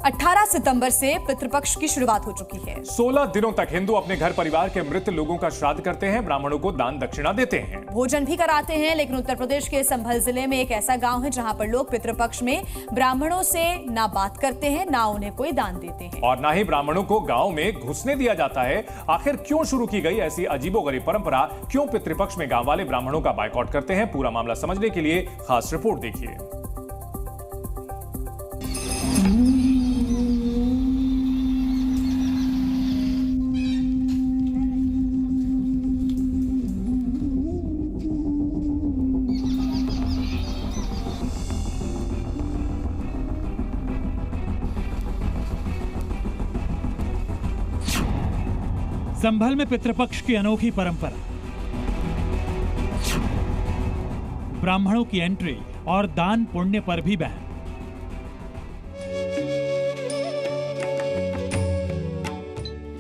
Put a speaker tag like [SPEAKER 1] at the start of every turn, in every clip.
[SPEAKER 1] 18 सितंबर से पितृपक्ष की शुरुआत हो चुकी है।
[SPEAKER 2] 16 दिनों तक हिंदू अपने घर परिवार के मृत लोगों का श्राद्ध करते हैं, ब्राह्मणों को दान दक्षिणा देते हैं,
[SPEAKER 1] भोजन भी कराते हैं। लेकिन उत्तर प्रदेश के संभल जिले में एक ऐसा गांव है जहां पर लोग पितृपक्ष में ब्राह्मणों से ना बात करते हैं, ना उन्हें कोई दान देते हैं
[SPEAKER 2] और ना ही ब्राह्मणों को गांव में घुसने दिया जाता है। आखिर क्यों शुरू की गई ऐसी अजीबोगरीब परंपरा? क्यों पितृपक्ष में गांव वाले ब्राह्मणों का बायकॉट करते हैं? पूरा मामला समझने के लिए खास रिपोर्ट देखिए।
[SPEAKER 3] संभल में पितृपक्ष की अनोखी परंपरा, ब्राह्मणों की एंट्री और दान पुण्य पर भी बैन।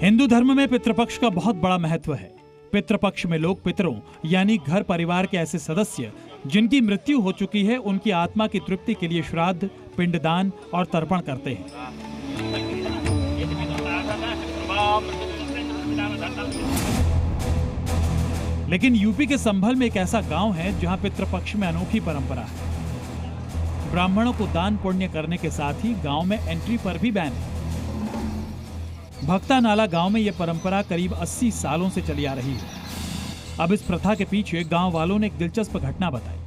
[SPEAKER 3] हिंदू धर्म में पितृपक्ष का बहुत बड़ा महत्व है। पितृपक्ष में लोग पितरों यानी घर परिवार के ऐसे सदस्य जिनकी मृत्यु हो चुकी है, उनकी आत्मा की तृप्ति के लिए श्राद्ध, पिंडदान और तर्पण करते हैं। लेकिन यूपी के संभल में एक ऐसा गांव है जहां पितृपक्ष में अनोखी परंपरा है। ब्राह्मणों को दान पुण्य करने के साथ ही गांव में एंट्री पर भी बैन है। भक्ता नाला गांव में यह परंपरा करीब 80 सालों से चली आ रही है। अब इस प्रथा के पीछे गांव वालों ने एक दिलचस्प घटना बताई।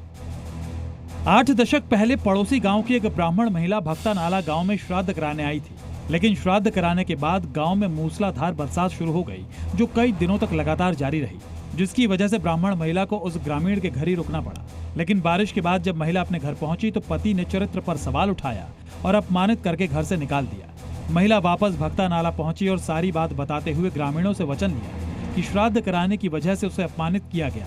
[SPEAKER 3] 8 दशक पहले पड़ोसी गांव की एक ब्राह्मण महिला भक्ता नाला गांव में श्राद्ध कराने आई थी। लेकिन श्राद्ध कराने के बाद गांव में मूसलाधार बरसात शुरू हो गई, जो कई दिनों तक लगातार जारी रही, जिसकी वजह से ब्राह्मण महिला को उस ग्रामीण के घर ही रुकना पड़ा। लेकिन बारिश के बाद जब महिला अपने घर पहुंची तो पति ने चरित्र पर सवाल उठाया और अपमानित करके घर से निकाल दिया। महिला वापस भक्ता नाला पहुंची और सारी बात बताते हुए ग्रामीणों से वचन लिया कि श्राद्ध कराने की वजह से उसे अपमानित किया गया।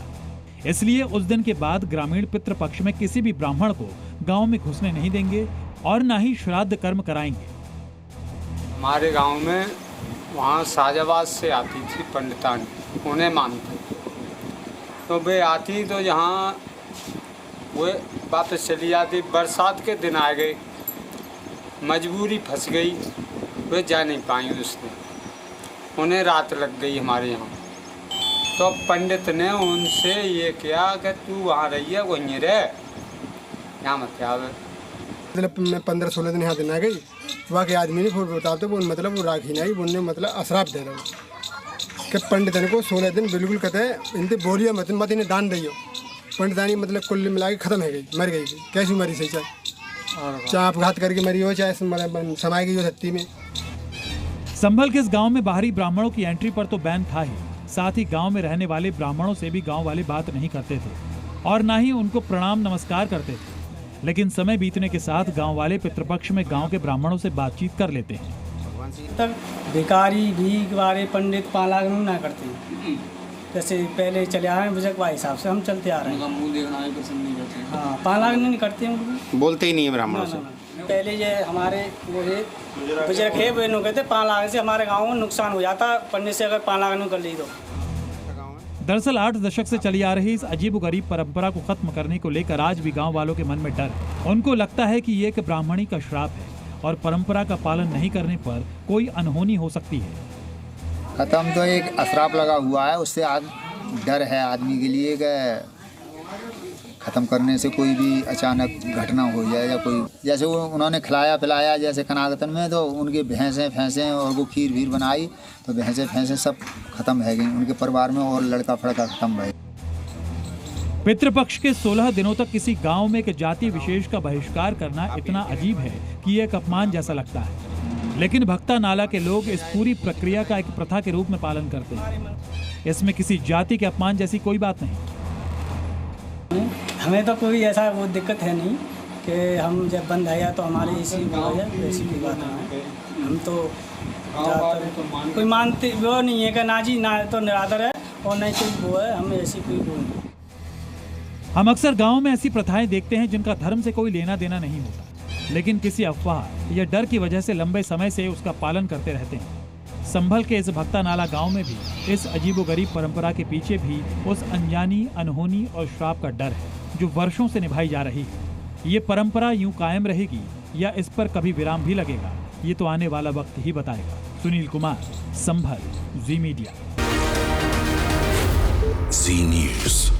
[SPEAKER 3] इसलिए उस दिन के बाद ग्रामीण पितृपक्ष में किसी भी ब्राह्मण को गाँव में घुसने नहीं देंगे और न ही श्राद्ध कर्म कराएंगे।
[SPEAKER 4] हमारे गांव में वहाँ शाहजहाबाद से आती थी पंडितानी, उन्हें मानते तो वे आती तो यहाँ वो वापस चली जाती। बरसात के दिन आ गए, मजबूरी फंस गई, वे जा नहीं पाई उस दिन, उन्हें रात लग गई हमारे यहाँ। तो पंडित ने उनसे ये किया कि तू वहाँ रही है, वहीं रह, यहाँ मत आवे।
[SPEAKER 5] मैं 15-16 दिन यहाँ दिन आ गई, वहाँ के आदमी ने फिर बताते वो मतलब वो राखी नहीं, उन्हें मतलब अशराप दे रहा कि पंडितन को 16 दिन बिल्कुल कहते हैं इनते बोलिया मत इन्हें दान दियो। पंडितानी मतलब कुल मिला के खत्म है गई, मर गई। कैसी मरी सही, चाहे आपघात करके मरी हो, चाहे समाई गई हो धरती में।
[SPEAKER 3] संभल के इस गांव में बाहरी ब्राह्मणों की एंट्री पर तो बैन था ही, साथ ही गांव में रहने वाले ब्राह्मणों से भी गांव वाले बात नहीं करते थे और ना ही उनको प्रणाम नमस्कार करते थे। लेकिन समय बीतने के साथ गांव वाले पितृपक्ष में गांव के ब्राह्मणों से बातचीत कर लेते हैं।
[SPEAKER 6] तक भिखारी भीख वाले पंडित पालागन ना करते हैं, जैसे पहले चले आ रहे हैं बुजुर्ग भाई हिसाब से हम चलते आ रहे हैं। मुंह देखना ही पसंद नहीं करते। हाँ, पालागन नहीं करते हैं,
[SPEAKER 7] बोलते ही नहीं है ब्राह्मणों से।
[SPEAKER 6] पहले ये हमारे वो है बुजुर्ग है, वो कहते पालागन से हमारे गाँव में नुकसान हो जाता, पंडित से अगर पालागन कर ली तो।
[SPEAKER 3] दरअसल 8 दशक से चली आ रही इस अजीबोगरीब परंपरा को खत्म करने को लेकर आज भी गांव वालों के मन में डर है। उनको लगता है कि ये एक ब्राह्मणी का श्राप है और परंपरा का पालन नहीं करने पर कोई अनहोनी हो सकती है।
[SPEAKER 7] खत्म तो एक अशराप लगा हुआ है, उससे डर है आदमी के लिए कि खत्म करने से कोई भी अचानक घटना हो जाए, या कोई जैसे वो उन्होंने खिलाया पिलाया जैसे कनागतन में, तो उनके भैंसें और वो खीर बनाई तो भैंसें सब खत्म है गई उनके परिवार में, और लड़का फड़का खत्म है।
[SPEAKER 3] पितृपक्ष के 16 दिनों तक किसी गांव में एक जाति विशेष का बहिष्कार करना इतना अजीब है कि यह एक अपमान जैसा लगता है। लेकिन भक्ता नाला के लोग इस पूरी प्रक्रिया का एक प्रथा के रूप में पालन करते हैं। इसमें किसी जाति के अपमान जैसी कोई बात नहीं।
[SPEAKER 6] हमें तो कोई ऐसा वो दिक्कत है नहीं कि हम जब बंद है तो हमारे इसी वैसी कोई बात नहीं है। हम तो कोई मानते वो नहीं है कि ना जी ना तो निरादर है और नहीं कोई वो है, हमें ऐसी कोई वो नहीं।
[SPEAKER 3] हम अक्सर गांव में ऐसी प्रथाएं देखते हैं जिनका धर्म से कोई लेना देना नहीं होता, लेकिन किसी अफवाह या डर की वजह से लंबे समय से उसका पालन करते रहते हैं। संभल के इस भक्ता नाला गांव में भी इस अजीबोगरीब परंपरा के पीछे भी उस अनजानी, अनहोनी और श्राप का डर है जो वर्षों से निभाई जा रही है। ये परंपरा यूं कायम रहेगी या इस पर कभी विराम भी लगेगा, ये तो आने वाला वक्त ही बताएगा। सुनील कुमार, संभल, जी मीडिया।
[SPEAKER 8] जी न्यूज़।